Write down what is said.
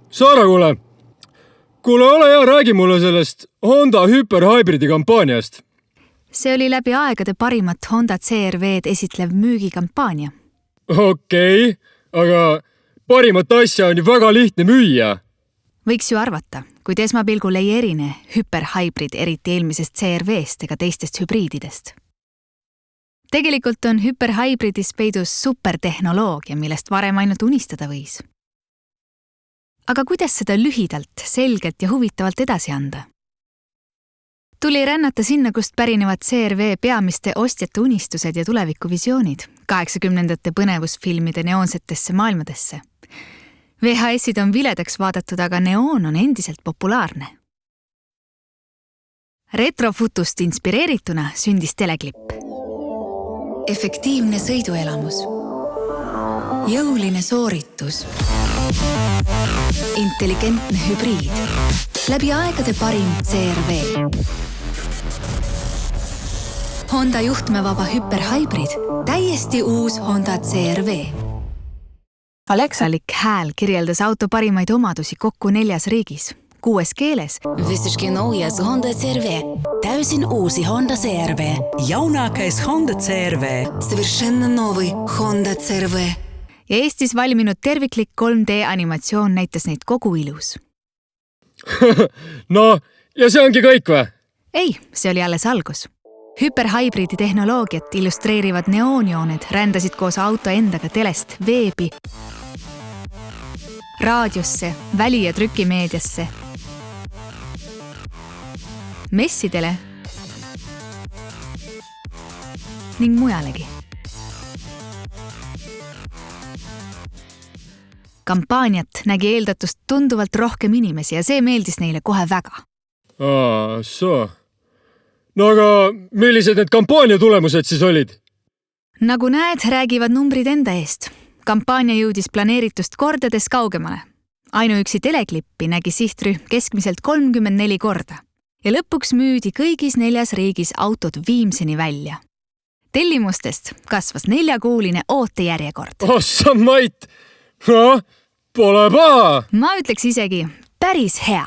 Saara, kuule, ole hea, räägi mulle sellest Honda Hyper-Hybridi kampaaniast. See oli läbi aegade parimat Honda CR-V'd esitlev müügikampaania. Okei, aga parimat asja on ju väga lihtne müüa. Võiks ju arvata, kuid esmapilgul ei erine Hyper-Hybrid eriti eelmisest CR-V'st ega teistest hübriididest. Tegelikult on Hyper-Hybridis peidus supertehnoloogia, millest varem ainult unistada võis. Aga kuidas seda lühidalt, selgelt ja huvitavalt edasi anda? Tuli rännata sinna, kust pärinevad CR-V peamiste ostjate unistused ja tulevikuvisioonid 80ndate põnevusfilmide neoonsetesse maailmadesse. VHS-id on viledaks vaadatud, aga neoon on endiselt populaarne. Retrofutust inspireerituna sündis teleklipp. Efektiivne sõiduelamus. Jõuline sooritus. Intelligentne hübriid. Läbi aegade parim CR-V. Honda juhtmevaba Hyper-Hybrid. Täiesti uus Honda CR-V. Aleksalik hääl kirjeldas auto parimaid omadusi kokku 4 riigis, 6 keeles. Vystiškai naujas Honda CR-V. Täysin uusi Honda CR-V. Jaunākais Honda CR-V. Совершенно новый Honda CR-V. Ja Eestis valminud terviklik 3D animatsioon näitas neid kogu ilus. No, ja see ongi kõik või? Ei, see oli alles algus. Hyper-Hybridi tehnoloogiat illustreerivad neoonjooned rändasid koos auto endaga telest veebi, raadiosse, väli- ja trükimeediasse, messidele ning mujalegi. Kampaaniat nägi eeldatust tunduvalt rohkem inimesi ja see meeldis neile kohe väga. So. No aga millised need kampaania tulemused siis olid? Nagu näed, räägivad numbrid enda eest. Kampaania jõudis planeeritust kordades kaugemale. Ainuüksi teleklippi nägi sihtrühm keskmiselt 34 korda. Ja lõpuks müüdi kõigis 4 riigis autod viimseni välja. Tellimustest kasvas 4-kuuline ootejärjekord. Ossa mait! No, pole paha! Ma ütleks isegi päris hea.